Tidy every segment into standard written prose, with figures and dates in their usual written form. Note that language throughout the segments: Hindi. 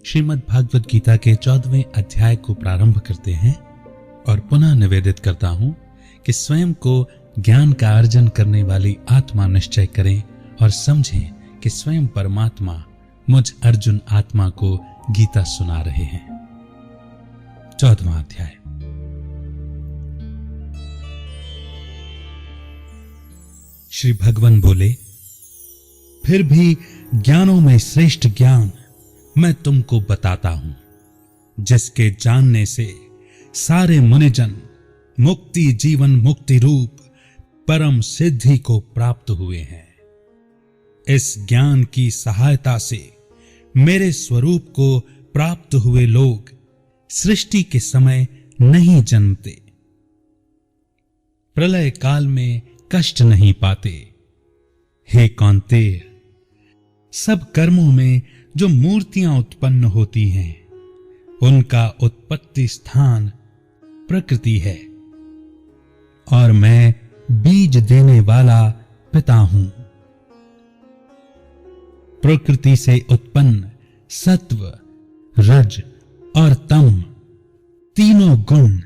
श्रीमद् भागवत गीता के 14वें अध्याय को प्रारंभ करते हैं और पुनः निवेदित करता हूं कि स्वयं को ज्ञान का अर्जन करने वाली आत्मा निश्चय करें और समझें कि स्वयं परमात्मा मुझ अर्जुन आत्मा को गीता सुना रहे हैं। 14वां अध्याय। श्री भगवान बोले, फिर भी ज्ञानों में श्रेष्ठ ज्ञान मैं तुमको बताता हूं, जिसके जानने से सारे मुनिजन मुक्ति जीवन मुक्ति रूप परम सिद्धि को प्राप्त हुए हैं। इस ज्ञान की सहायता से मेरे स्वरूप को प्राप्त हुए लोग सृष्टि के समय नहीं जन्मते, प्रलय काल में कष्ट नहीं पाते। हे कौन्तेय, सब कर्मों में जो मूर्तियां उत्पन्न होती हैं, उनका उत्पत्ति स्थान प्रकृति है और मैं बीज देने वाला पिता हूं। प्रकृति से उत्पन्न सत्व, रज और तम तीनों गुण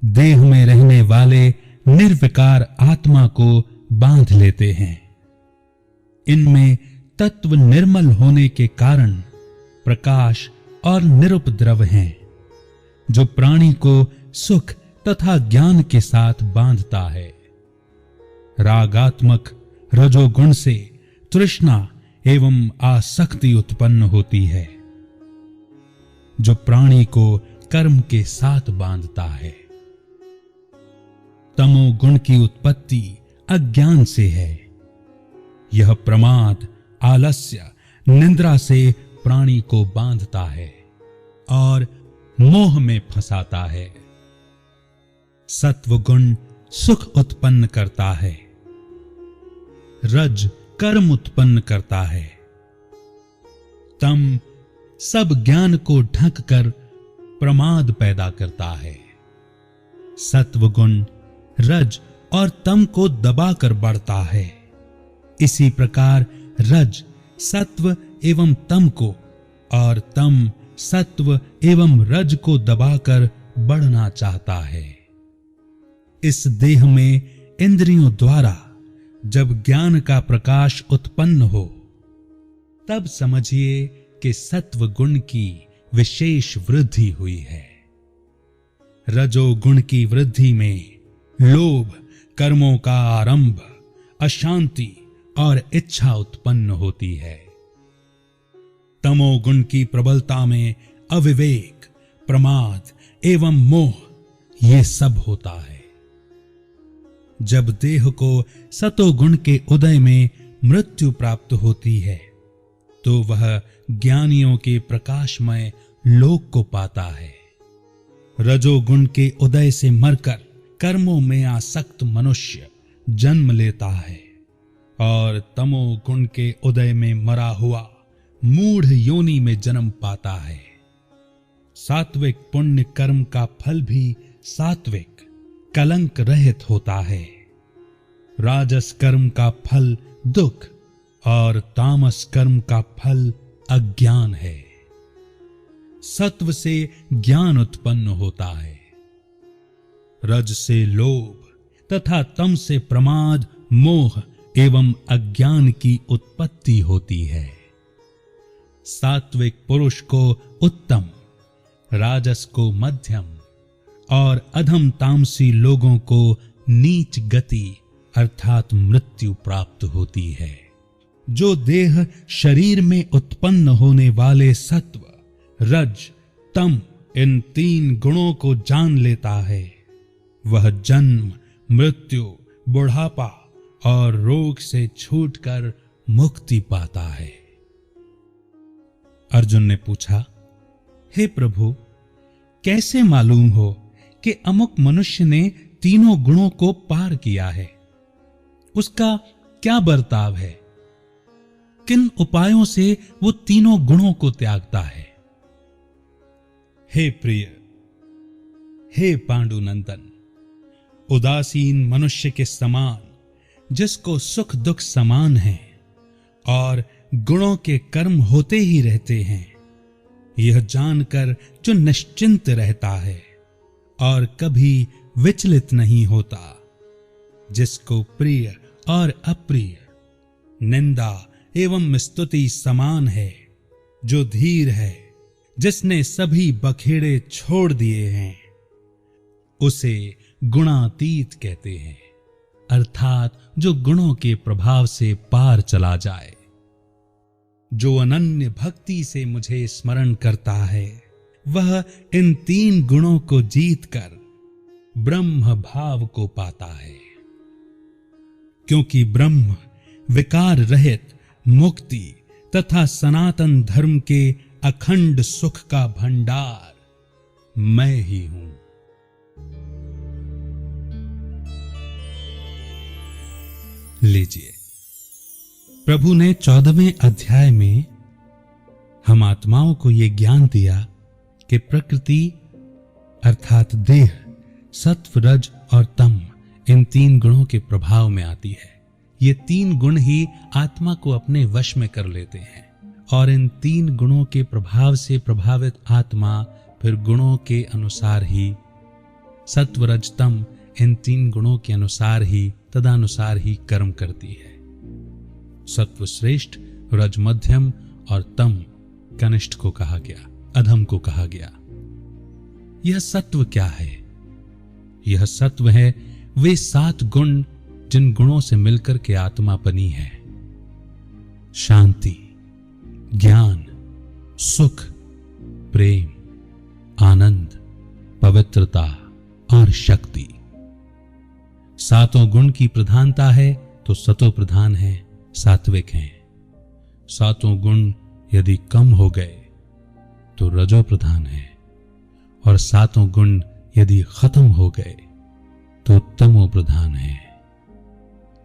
देह में रहने वाले निर्विकार आत्मा को बांध लेते हैं। इनमें तत्व निर्मल होने के कारण प्रकाश और निरुपद्रव हैं, जो प्राणी को सुख तथा ज्ञान के साथ बांधता है। रागात्मक रजोगुण से तृष्णा एवं आसक्ति उत्पन्न होती है, जो प्राणी को कर्म के साथ बांधता है। तमोगुण की उत्पत्ति अज्ञान से है। यह प्रमाद, आलस्य, निंद्रा से प्राणी को बांधता है और मोह में फंसाता है। सत्वगुण सुख उत्पन्न करता है। रज कर्म उत्पन्न करता है। तम सब ज्ञान को ढक कर प्रमाद पैदा करता है। सत्वगुण रज और तम को दबाकर बढ़ता है। इसी प्रकार रज सत्व एवं तम को और तम सत्व एवं रज को दबाकर बढ़ना चाहता है। इस देह में इंद्रियों द्वारा जब ज्ञान का प्रकाश उत्पन्न हो, तब समझिए कि सत्व गुण की विशेष वृद्धि हुई है। रजोगुण की वृद्धि में लोभ, कर्मों का आरंभ, अशांति और इच्छा उत्पन्न होती है। तमोगुण की प्रबलता में अविवेक, प्रमाद एवं मोह ये सब होता है। जब देह को सतोगुण के उदय में मृत्यु प्राप्त होती है, तो वह ज्ञानियों के प्रकाशमय लोक को पाता है। रजोगुण के उदय से मरकर कर्मों में आसक्त मनुष्य जन्म लेता है और तमोगुण के उदय में मरा हुआ मूढ़ योनि में जन्म पाता है। सात्विक पुण्य कर्म का फल भी सात्विक कलंक रहित होता है। राजस कर्म का फल दुख और तामस कर्म का फल अज्ञान है। सत्व से ज्ञान उत्पन्न होता है। रज से लोभ तथा तम से प्रमाद, मोह एवं अज्ञान की उत्पत्ति होती है। सात्विक पुरुष को उत्तम, राजस को मध्यम और अधम तामसी लोगों को नीच गति अर्थात मृत्यु प्राप्त होती है। जो देह शरीर में उत्पन्न होने वाले सत्व, रज, तम इन तीन गुणों को जान लेता है, वह जन्म, मृत्यु, बुढ़ापा और रोग से छूटकर मुक्ति पाता है। अर्जुन ने पूछा, हे प्रभु, कैसे मालूम हो कि अमुक मनुष्य ने तीनों गुणों को पार किया है? उसका क्या बर्ताव है? किन उपायों से वो तीनों गुणों को त्यागता है? हे प्रिय, हे पांडुनंदन, उदासीन मनुष्य के समान, जिसको सुख दुख समान है और गुणों के कर्म होते ही रहते हैं, यह जानकर जो निश्चिंत रहता है और कभी विचलित नहीं होता, जिसको प्रिय और अप्रिय, निंदा एवं स्तुति समान है, जो धीर है, जिसने सभी बखेड़े छोड़ दिए हैं, उसे गुणातीत कहते हैं, अर्थात जो गुणों के प्रभाव से पार चला जाए। जो अनन्य भक्ति से मुझे स्मरण करता है, वह इन 3 गुणों को जीतकर ब्रह्म भाव को पाता है, क्योंकि ब्रह्म विकार रहित मुक्ति तथा सनातन धर्म के अखंड सुख का भंडार मैं ही हूं। लीजिए, प्रभु ने 14वें अध्याय में हम आत्माओं को यह ज्ञान दिया कि प्रकृति अर्थात देह सत्व, रज और तम इन 3 गुणों के प्रभाव में आती है। ये 3 गुण ही आत्मा को अपने वश में कर लेते हैं और इन 3 गुणों के प्रभाव से प्रभावित आत्मा फिर गुणों के अनुसार ही, सत्व रज तम इन 3 गुणों के अनुसार ही, तदानुसार ही कर्म करती है। सत्व श्रेष्ठ, रज मध्यम और तम कनिष्ठ को कहा गया, अधम को कहा गया। यह सत्व क्या है? यह सत्व है वे 7 गुण जिन गुणों से मिलकर के आत्मा बनी है। शांति, ज्ञान, सुख, प्रेम, आनंद, पवित्रता और शक्ति। 7 गुण की प्रधानता है तो सतो प्रधान है, सात्विक हैं। 7 गुण यदि कम हो गए तो रजो प्रधान है और 7 गुण यदि खत्म हो गए तो तमो प्रधान है।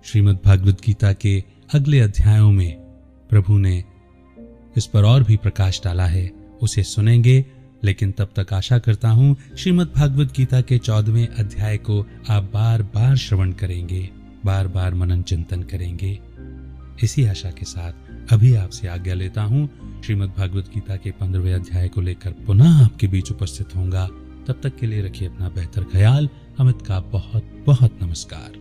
श्रीमद् भागवत गीता के अगले अध्यायों में प्रभु ने इस पर और भी प्रकाश डाला है, उसे सुनेंगे। लेकिन तब तक आशा करता हूं श्रीमद् भागवत गीता के 14वें अध्याय को आप बार बार श्रवण करेंगे, बार बार मनन चिंतन करेंगे। इसी आशा के साथ अभी आपसे आज्ञा लेता हूं। श्रीमद् भागवत गीता के 15वें अध्याय को लेकर पुनः आपके बीच उपस्थित होऊंगा। तब तक के लिए रखिए अपना बेहतर ख्याल। अमित का बहुत बहुत नमस्कार।